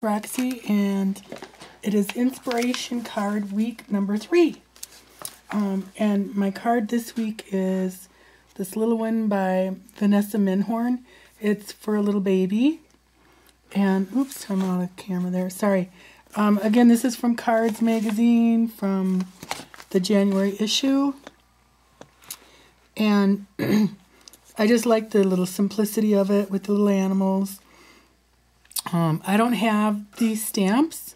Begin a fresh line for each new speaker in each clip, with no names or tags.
Roxy, and it is Inspiration Card Week number 3. And my card this week is this little one by Vanessa Minhorn. It's for a little baby. And, oops, I'm out of camera there. Sorry. Again, this is from Cards magazine from the January issue. And I just like the little simplicity of it with the little animals. I don't have these stamps,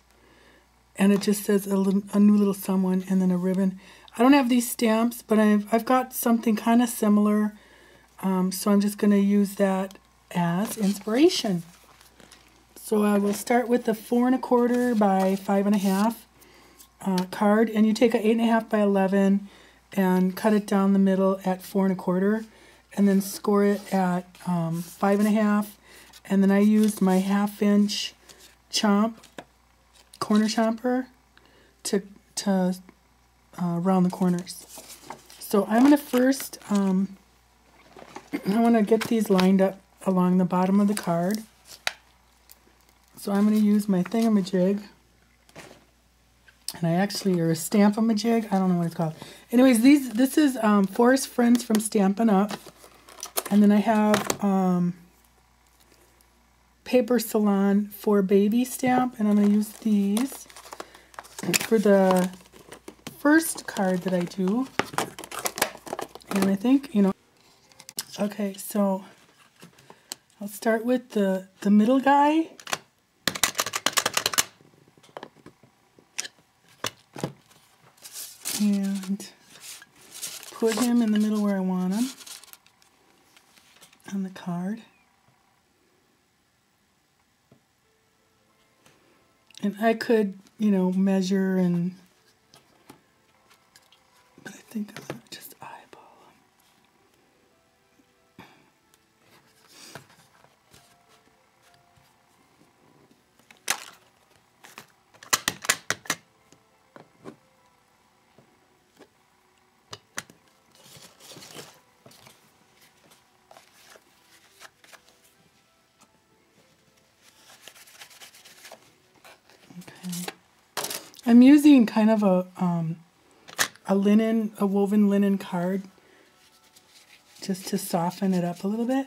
and it just says a new little someone and then a ribbon. I don't have these stamps, but I've got something kind of similar, so I'm just going to use that as inspiration. So I will start with the 4 1/4 by 5 1/2 card, and you take a 8 1/2 by 11 and cut it down the middle at 4 1/4, and then score it at 5 1/2. And then I used my 1/2 inch corner chomper to round the corners. So I'm going to first, I want to get these lined up along the bottom of the card. So I'm going to use my thingamajig. And or a stamp-a-majig, I don't know what it's called. Anyways, this is Forest Friends from Stampin' Up. And then I have Paper Salon for Baby stamp, and I'm going to use these for the first card that I do. And I think, okay, so I'll start with the middle guy. And put him in the middle where I want him on the card. And I could, measure but I think I'm going to just eyeball them. I'm using kind of a woven linen card just to soften it up a little bit.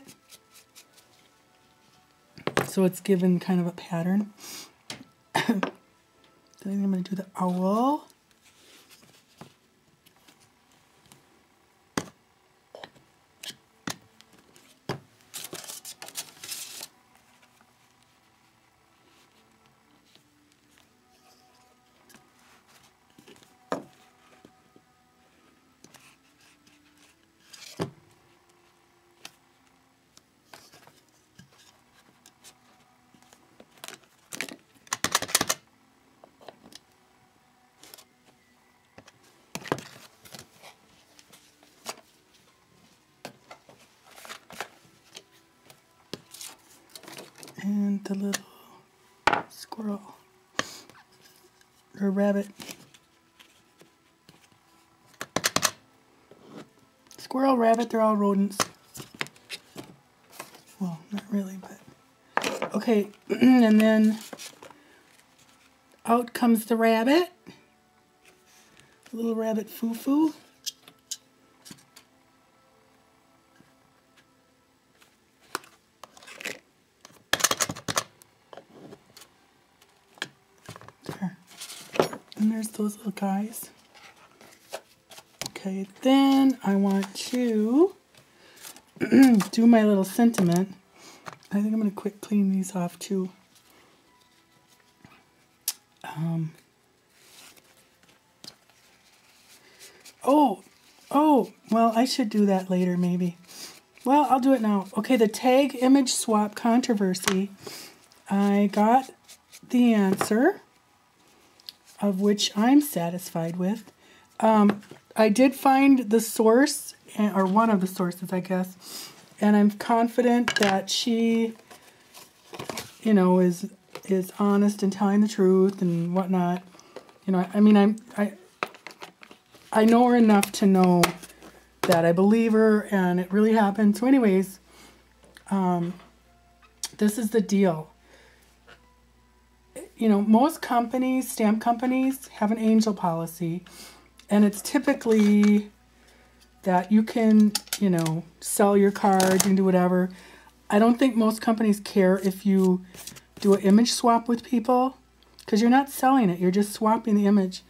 So it's given kind of a pattern. Then I'm going to do the owl. And the little squirrel or rabbit. Squirrel, rabbit, they're all rodents. Well, not really, but okay. And then out comes the rabbit. Little rabbit foo-foo. And there's those little guys. Okay, then I want to do my little sentiment. I think I'm going to quick clean these off too. Well, I should do that later maybe. Well, I'll do it now. Okay, the tag image swap controversy. I got the answer, of which I'm satisfied with. I did find the source, or one of the sources, I guess, and I'm confident that she, is honest and telling the truth and whatnot. I mean, I know her enough to know that I believe her, and it really happened. So, anyways, this is the deal. you know, most companies, stamp companies, have an angel policy. And it's typically that you can, you know, sell your card and do whatever. I don't think most companies care if you do an image swap with people, because you're not selling it, you're just swapping the image.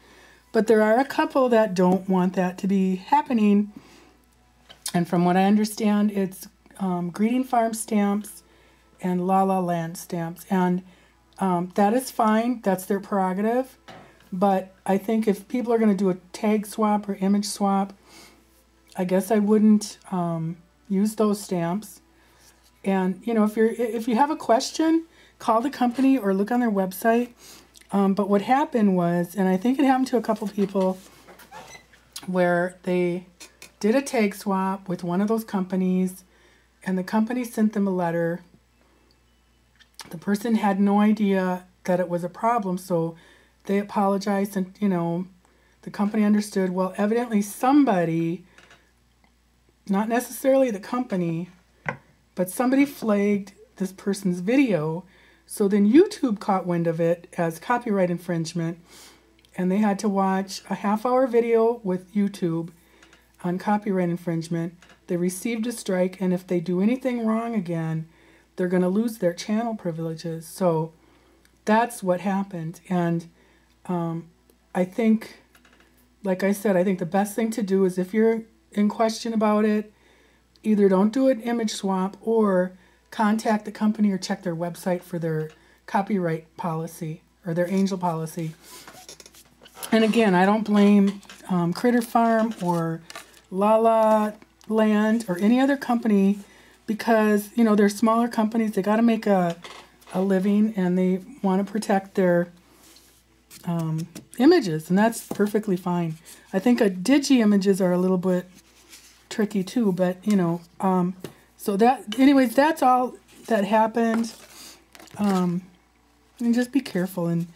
But there are a couple that don't want that to be happening. And from what I understand, it's Greeting Farm stamps and La La Land stamps. And that is fine. That's their prerogative. But I think if people are going to do a tag swap or image swap, I guess I wouldn't use those stamps. And, you know, if you have a question, call the company or look on their website. But what happened was, and I think it happened to a couple people, where they did a tag swap with one of those companies, and the company sent them a letter. The person had no idea that it was a problem, so they apologized, and, you know, the company understood. Well, evidently somebody, not necessarily the company, but somebody flagged this person's video. So then YouTube caught wind of it as copyright infringement, and they had to watch a half-hour video with YouTube on copyright infringement. They received a strike, and if they do anything wrong again, they're going to lose their channel privileges. So that's what happened. And I think, like I said, I think the best thing to do is, if you're in question about it, either don't do an image swap or contact the company or check their website for their copyright policy or their angel policy. And again, I don't blame Critter Farm or La La Land or any other company, because, you know, they're smaller companies. They got to make a living, and they want to protect their images, and that's perfectly fine. I think digi images are a little bit tricky too, but, you know, so that, anyways, that's all that happened. And just be careful and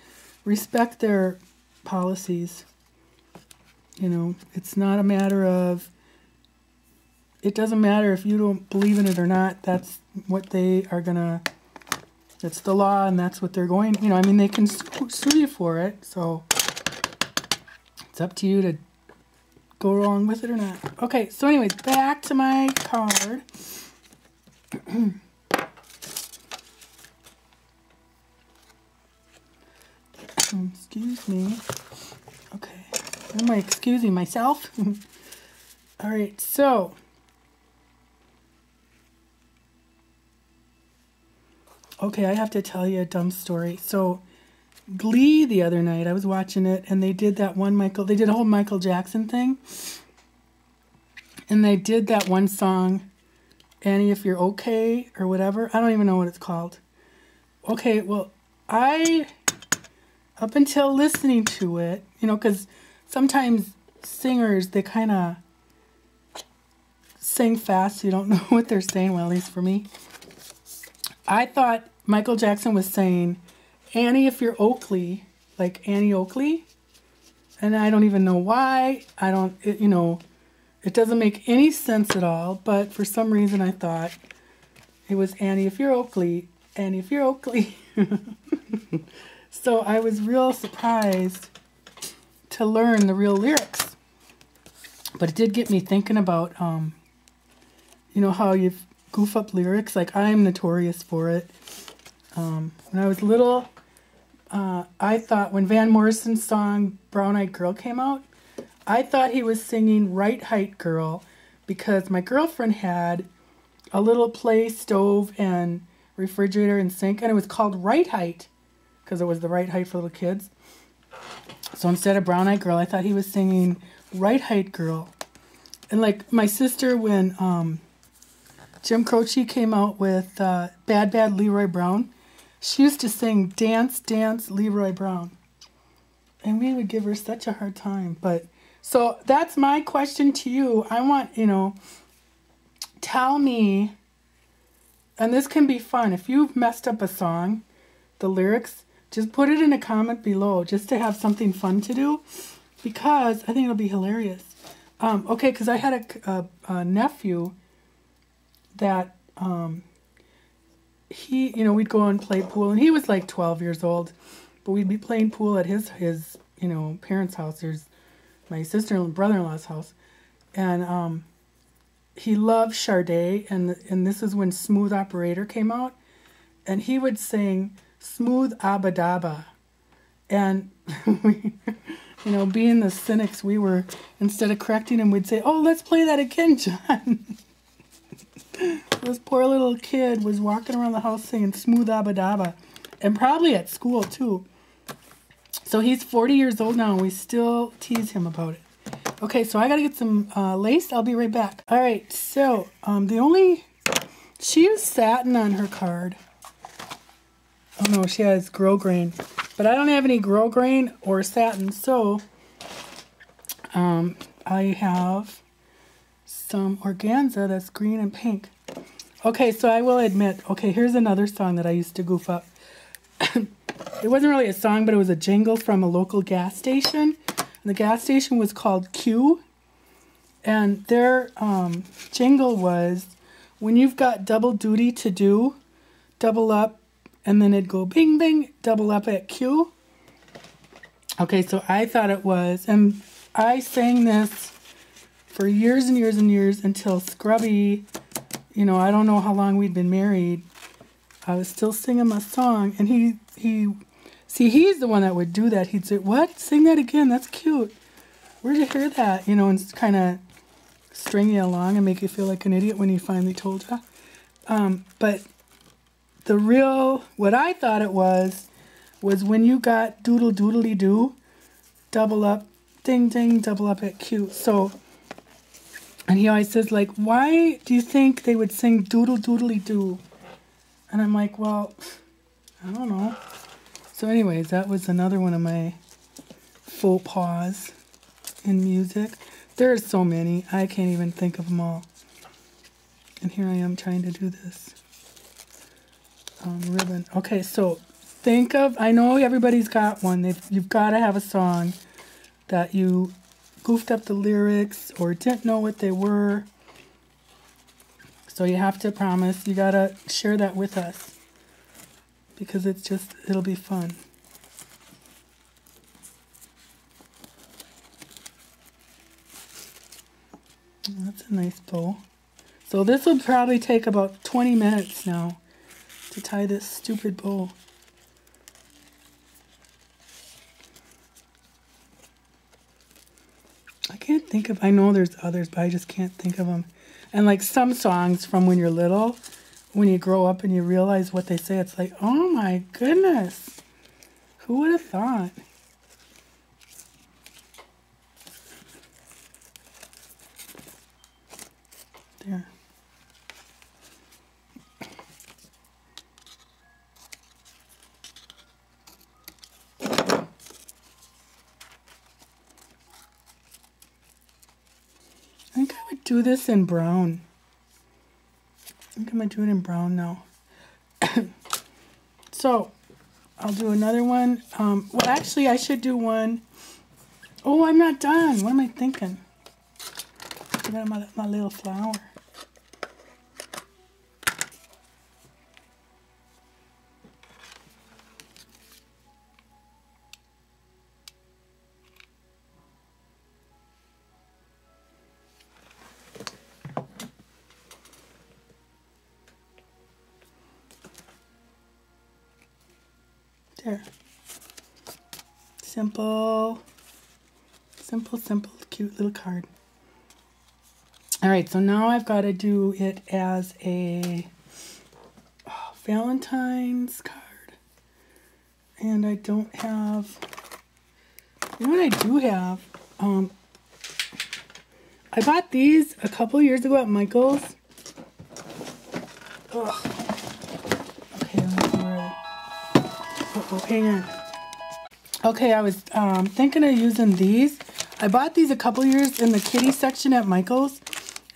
respect their policies. You know, it's not a matter of, it doesn't matter if you don't believe in it or not. That's what they are gonna, that's the law, and that's what they're going, you know, I mean, they can sue you for it, so it's up to you to go along with it or not. Okay, so anyways, back to my card. Excuse me. Okay, am I excusing myself? All right, so okay, I have to tell you a dumb story. So Glee the other night, I was watching it, and they did that one they did a whole Michael Jackson thing. And they did that one song, Annie, If You're Okay, or whatever. I don't even know what it's called. Okay, well, up until listening to it, you know, because sometimes singers, they kind of sing fast, so you don't know what they're saying, well, at least for me. I thought Michael Jackson was saying, Annie, if you're Oakley, like Annie Oakley. And I don't even know why. You know, it doesn't make any sense at all. But for some reason, I thought it was Annie, if you're Oakley. Annie, if you're Oakley. So I was real surprised to learn the real lyrics. But it did get me thinking about, you know, how you goof up lyrics. Like, I'm notorious for it. When I was little, I thought when Van Morrison's song Brown Eyed Girl came out, I thought he was singing Right Height Girl, because my girlfriend had a little play stove and refrigerator and sink, and it was called Right Height, because it was the right height for little kids. So instead of Brown Eyed Girl, I thought he was singing Right Height Girl. And like my sister, when Jim Croce came out with Bad Bad Leroy Brown, she used to sing Dance, Dance, Leroy Brown. And we would give her such a hard time. But so that's my question to you. I want, you know, tell me, and this can be fun. If you've messed up a song, the lyrics, just put it in a comment below, just to have something fun to do, because I think it'll be hilarious. Okay, because I had a nephew that, he, you know, we'd go and play pool, and he was like 12 years old. but we'd be playing pool at his you know, parents' house. There's my sister and brother-in-law's house, and he loved Sade, and this is when Smooth Operator came out, and he would sing Smooth Abadaba, and we, you know, being the cynics we were, instead of correcting him, we'd say, "Oh, let's play that again, John." This poor little kid was walking around the house singing Smooth Abadaba, and probably at school too. So he's 40 years old now, and we still tease him about it. Okay, so I gotta get some lace. I'll be right back. All right, so she used satin on her card. Oh no, she has grosgrain, but I don't have any grosgrain or satin, so I have some organza that's green and pink. Okay, so I will admit, okay, here's another song that I used to goof up. It wasn't really a song, but it was a jingle from a local gas station. And the gas station was called Q. And their jingle was, when you've got double duty to do, double up, and then it'd go bing, bing, double up at Q. Okay, so I thought it was, and I sang this for years and years and years until Scrubby, you know, I don't know how long we'd been married. I was still singing my song, and he's the one that would do that. He'd say, "What? Sing that again. That's cute. Where'd you hear that?" You know, and kind of string you along and make you feel like an idiot when he finally told you. But the real, what I thought it was when you got doodle doodly doo, double up, ding ding, double up at Q. So, and he always says, like, why do you think they would sing doodle doodly doo? And I'm like, well, I don't know. So anyways, that was another one of my faux pas in music. There's so many. I can't even think of them all. And here I am trying to do this ribbon. Okay, so think of, I know everybody's got one. You've got to have a song that you goofed up the lyrics or didn't know what they were. So you have to promise, you got to share that with us. Because it'll be fun. That's a nice bow. So this will probably take about 20 minutes now to tie this stupid bow. I can't think of, I know there's others, but I just can't think of them. And like some songs from when you're little, when you grow up and you realize what they say, it's like, oh my goodness, who would have thought? There. I think I would do this in brown. I think I'm going to do it in brown now. So, I'll do another one. Well, actually, I should do one. Oh, I'm not done. What am I thinking? I got my little flower. There. Simple, cute little card. All right, so now I've got to do it as a Valentine's card. And I don't have, you know what I do have? I bought these a couple years ago at Michael's. Ugh. Okay, let me see where are they? Oh, hang on. Okay, I was thinking of using these. I bought these a couple years in the kitty section at Michael's,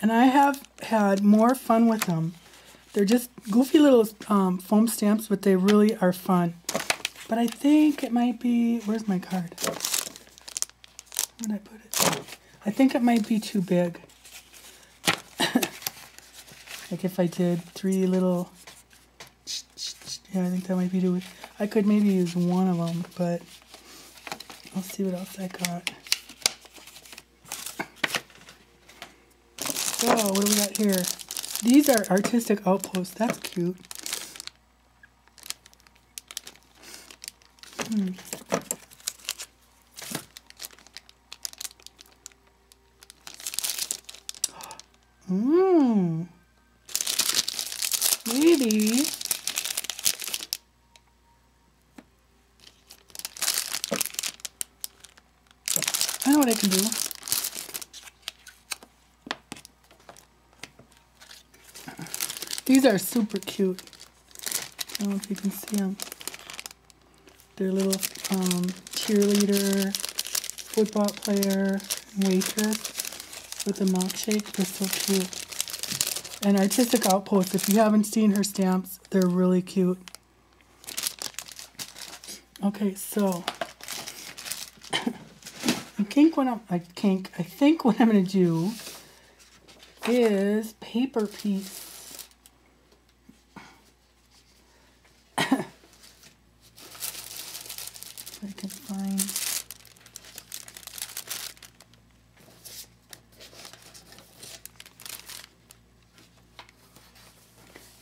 and I have had more fun with them. They're just goofy little foam stamps, but they really are fun. But I think it might be, where's my card? Where did I put it? I think it might be too big. Like if I did 3 little, Yeah, I think that might be doing. I could maybe use one of them, but I'll see what else I got. So, what do we got here? These are artistic outposts. That's cute. Maybe. I know what I can do. These are super cute. I don't know if you can see them. They're little cheerleader, football player, waitress with a milkshake. They're so cute. And Artistic Outpost, if you haven't seen her stamps, they're really cute. Okay, so I think what I'm gonna do is paper piece. I can find.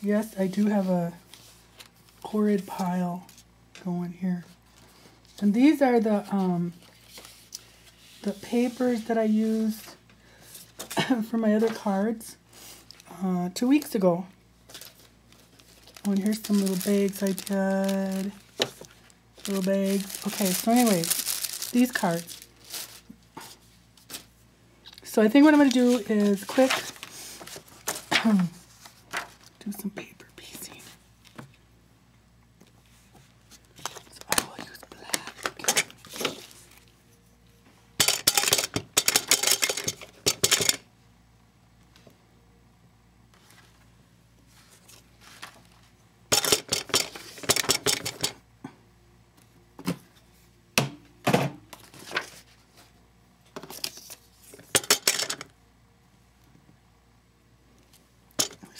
Yes, I do have a horrid pile going here. And these are the papers that I used for my other cards 2 weeks ago. Oh, and here's some little bags I did. Little bags. Okay, so anyways, these cards. So I think what I'm going to do is quick do some paper piecing. So I will use black.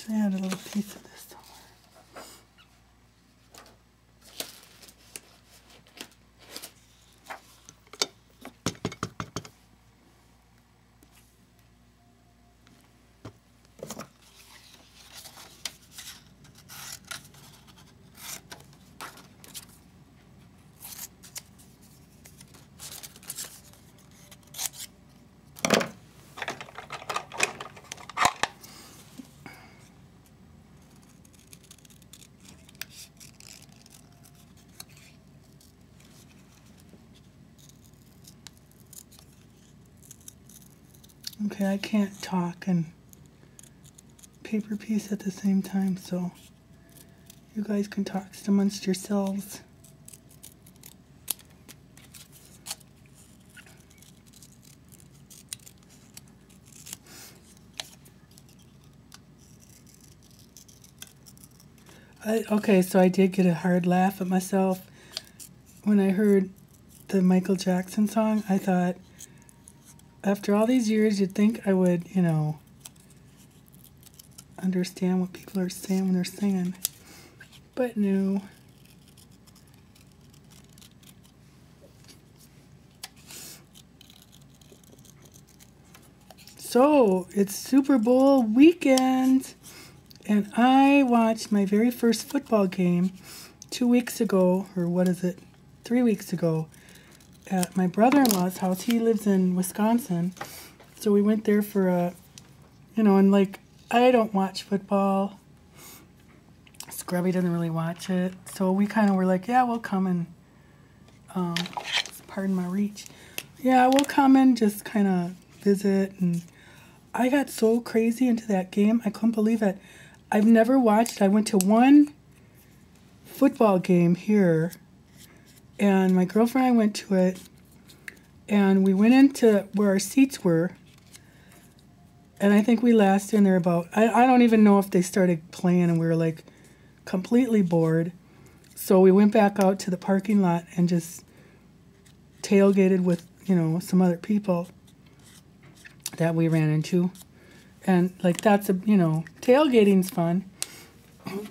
I had a little piece of this somewhere. Okay, I can't talk and paper piece at the same time, so you guys can talk amongst yourselves. Okay, so I did get a hard laugh at myself when I heard the Michael Jackson song. I thought, after all these years, you'd think I would, you know, understand what people are saying when they're singing. But no. So, it's Super Bowl weekend, and I watched my very first football game 2 weeks ago, or what is it, 3 weeks ago, at my brother-in-law's house. He lives in Wisconsin, so we went there for a, you know, and like, I don't watch football. Scrubby doesn't really watch it, so we kind of were like, yeah, we'll come and, pardon my reach, yeah, we'll come and just kind of visit. And I got so crazy into that game, I couldn't believe it. I've never watched, I went to one football game here, and my girlfriend and I went to it, and we went into where our seats were, and I think we lasted in there about, I don't even know if they started playing, and we were like completely bored. So we went back out to the parking lot and just tailgated with, you know, some other people that we ran into. And like, that's a, you know, tailgating's fun.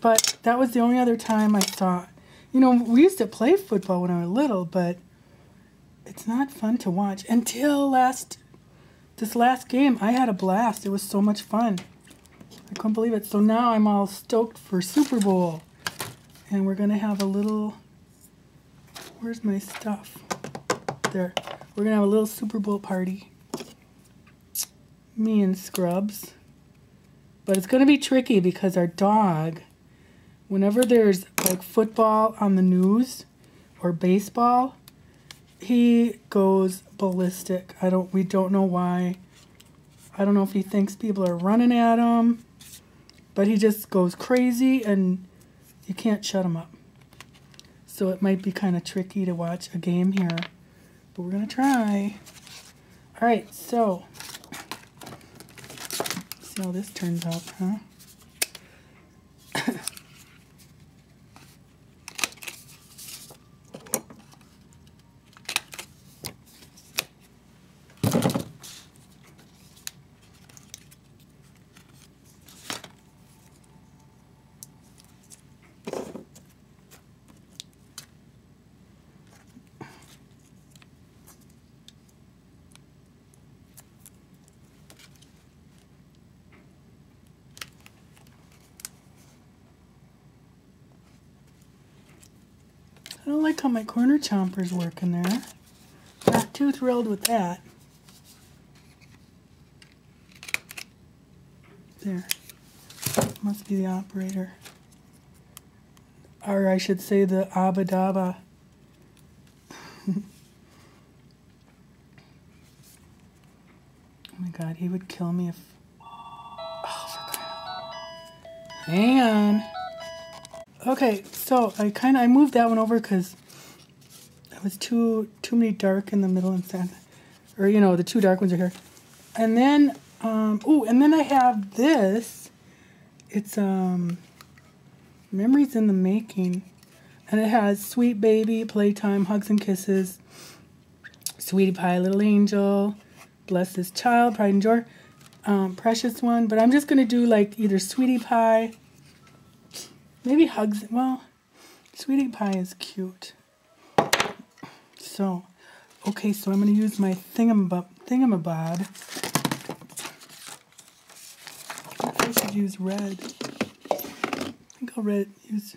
But that was the only other time I saw, you know, we used to play football when I was little, but it's not fun to watch. Until this last game, I had a blast. It was so much fun. I couldn't believe it. So now I'm all stoked for Super Bowl. And we're going to have a little, where's my stuff? There. We're going to have a little Super Bowl party. Me and Scrubs. But it's going to be tricky because our dog, whenever there's like football on the news or baseball, he goes ballistic. We don't know why. I don't know if he thinks people are running at him, but he just goes crazy and you can't shut him up. So it might be kind of tricky to watch a game here, but we're going to try. All right, so see how this turns out, huh? I don't like how my corner chomper's working there. Not too thrilled with that. There. Must be the operator. Or I should say the Abba Dabba. Oh my god, he would kill me if... Oh, for crying. Hang on. Okay, so I moved that one over because it was too many dark in the middle and center. Or, you know, the two dark ones are here. And then, and then I have this. It's, Memories in the Making. And it has Sweet Baby, Playtime, Hugs and Kisses, Sweetie Pie, Little Angel, Bless This Child, Pride and Joy, Precious One. But I'm just going to do, like, either Sweetie Pie... Maybe Hugs, well, Sweetie Pie is cute. So, okay, so I'm going to use my thingamabob. I should use red. I think I'll use,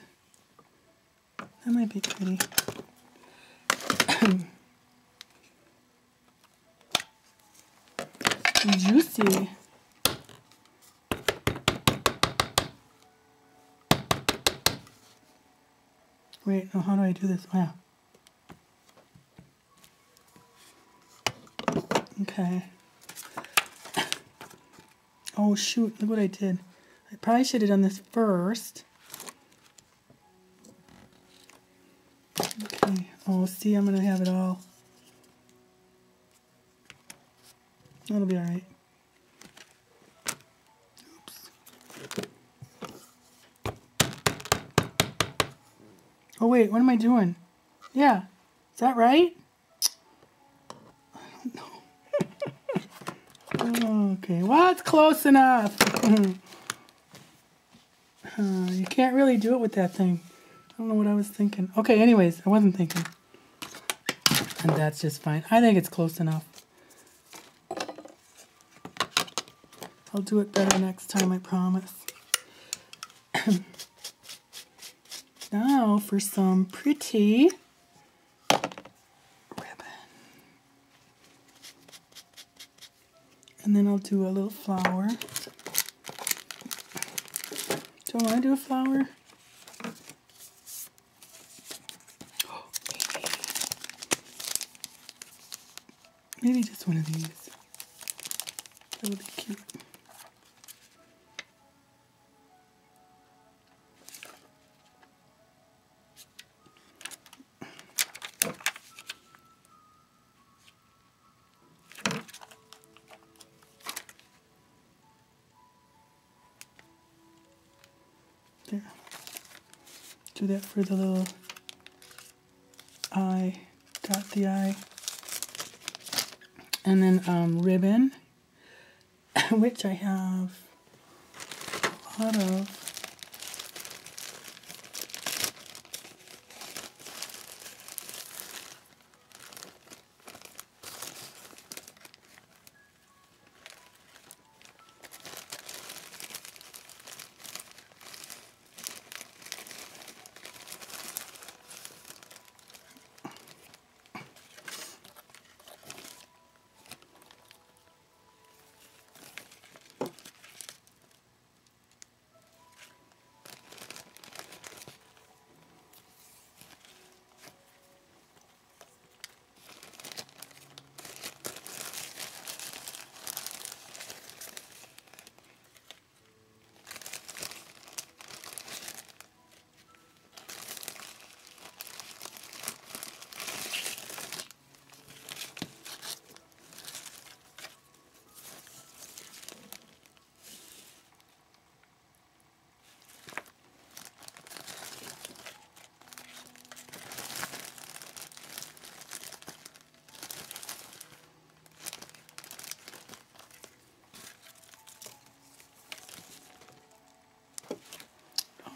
that might be pretty. Juicy. Wait, no, how do I do this? Oh, yeah. Okay. Oh, shoot, look what I did. I probably should have done this first. Okay. Oh, see, I'm going to have it all. That'll be all right. Oh, wait, what am I doing? Yeah, is that right? I don't know. Okay, well, it's close enough. You can't really do it with that thing. I don't know what I was thinking. Okay, anyways, I wasn't thinking. And that's just fine. I think it's close enough. I'll do it better next time, I promise. Now for some pretty ribbon. And then I'll do a little flower. Do I want to do a flower? Oh, maybe just one of these. That would be cute. There. Do that for the little eye, dot the eye. And then ribbon, which I have a lot of.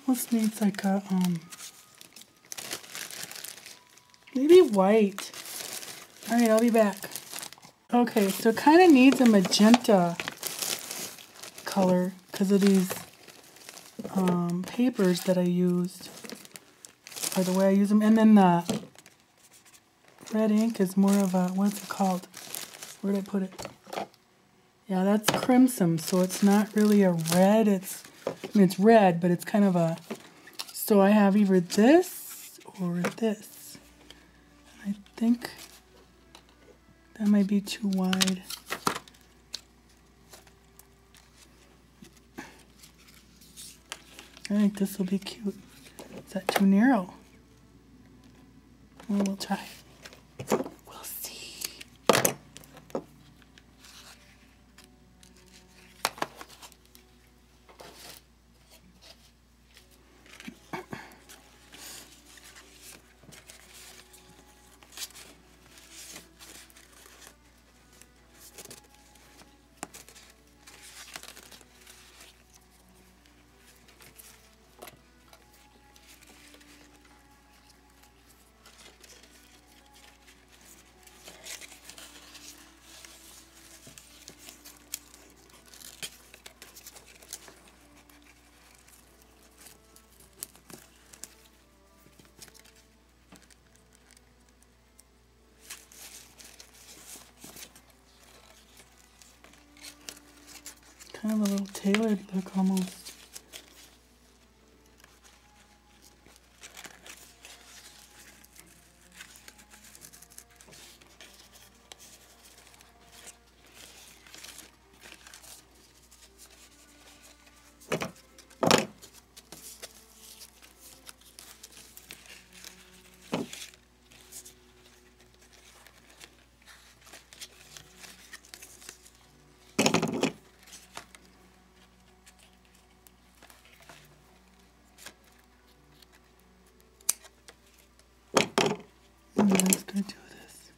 almost needs like a, maybe white. All right, I'll be back. Okay, so it kind of needs a magenta color because of these papers that I used, or the way I use them. And then the red ink is more of a, what's it called? Where did I put it? Yeah, that's crimson, so it's not really a red. It's, I mean, it's red, but it's kind of a, so I have either this or this. I think that might be too wide. I think this will be cute. Is that too narrow? Well, we'll try. We'll see. Kind of a little tailored look almost. And then I'm just going to do this.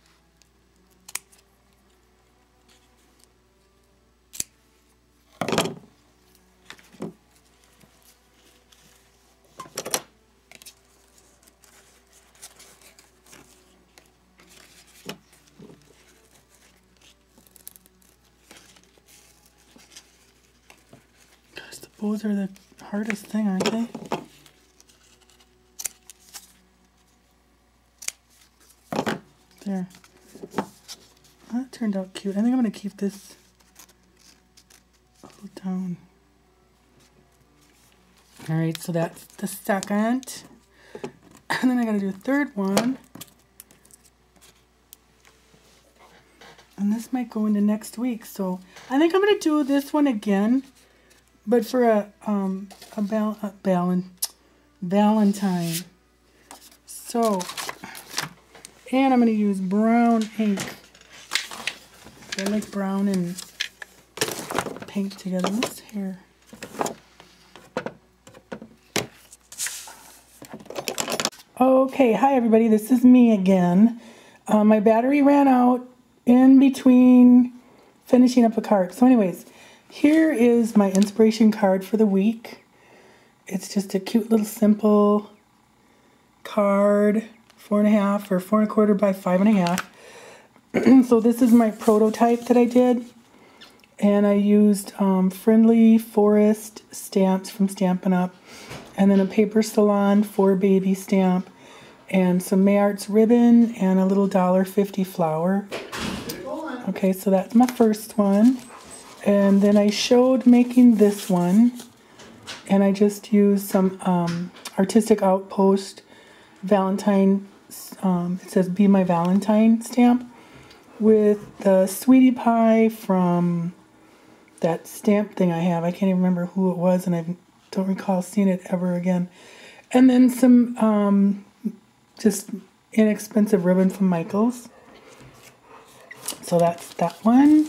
Gosh, the bows are the hardest thing, aren't they? There. That turned out cute. I think I'm going to keep this a little down. Alright, so that's the second. And then I got to do a third one. And this might go into next week. So I think I'm going to do this one again. But for a Valentine. So, and I'm going to use brown ink. I like brown and pink together. What's here? Okay, hi everybody. This is me again. My battery ran out in between finishing up a card. So anyways, here is my inspiration card for the week. It's just a cute little simple card. 4.5 or 4 1/4 by 5.5. So this is my prototype that I did, and I used Friendly Forest stamps from Stampin' Up, and then a Paper Salon 4 baby stamp, and some May Arts ribbon, and a little $1.50 flower. Okay, so that's my first one, and then I showed making this one, and I just used some Artistic Outpost Valentine. It says Be My Valentine stamp with the Sweetie Pie from that stamp thing I have. I can't even remember who it was, and I don't recall seeing it ever again. And then some just inexpensive ribbon from Michaels. So that's that one.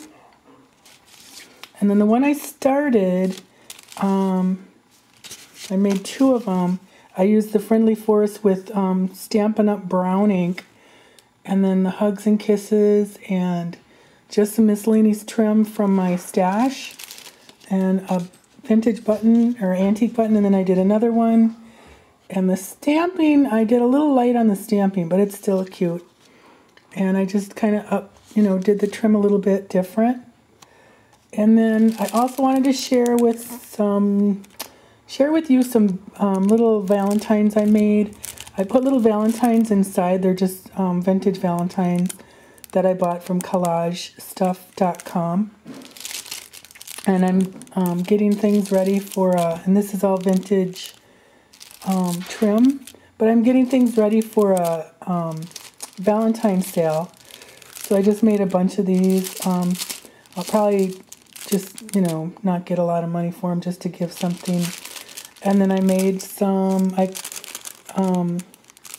And then the one I started, I made 2 of them. I used the Friendly Forest with Stampin' Up! Brown ink, and then the Hugs and Kisses, and just some miscellaneous trim from my stash, and a vintage button or antique button, and then I did another one. And the stamping, I did a little light on the stamping, but it's still cute. And I just kind of did the trim a little bit different. And then I also wanted to share with you some little Valentines I made. I put little Valentines inside. They're just vintage Valentines that I bought from collagestuff.com. And I'm getting things ready for, and this is all vintage trim, but I'm getting things ready for a Valentine sale. So I just made a bunch of these. I'll probably just, not get a lot of money for them, just to give something. And then I made some,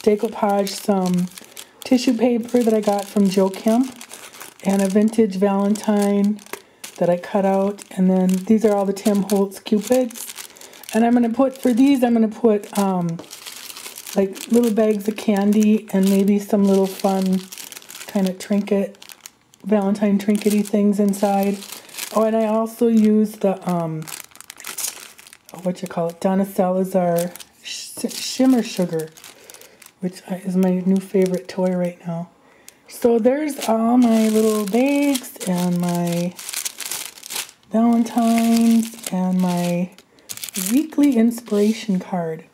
decoupage some tissue paper that I got from Joe Kemp, and a vintage Valentine that I cut out. And then these are all the Tim Holtz Cupids. And I'm going to put, for these, I'm going to put like little bags of candy and maybe some little fun kind of Valentine trinkety things inside. Oh, and I also used the, Donna Salazar Shimmer Sugar, which is my new favorite toy right now. So there's all my little bags and my Valentines and my weekly inspiration card.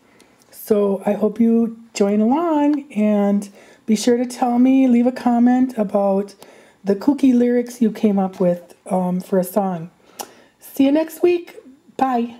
So I hope you join along, and be sure to tell me, leave a comment about the kooky lyrics you came up with for a song. See you next week. Bye.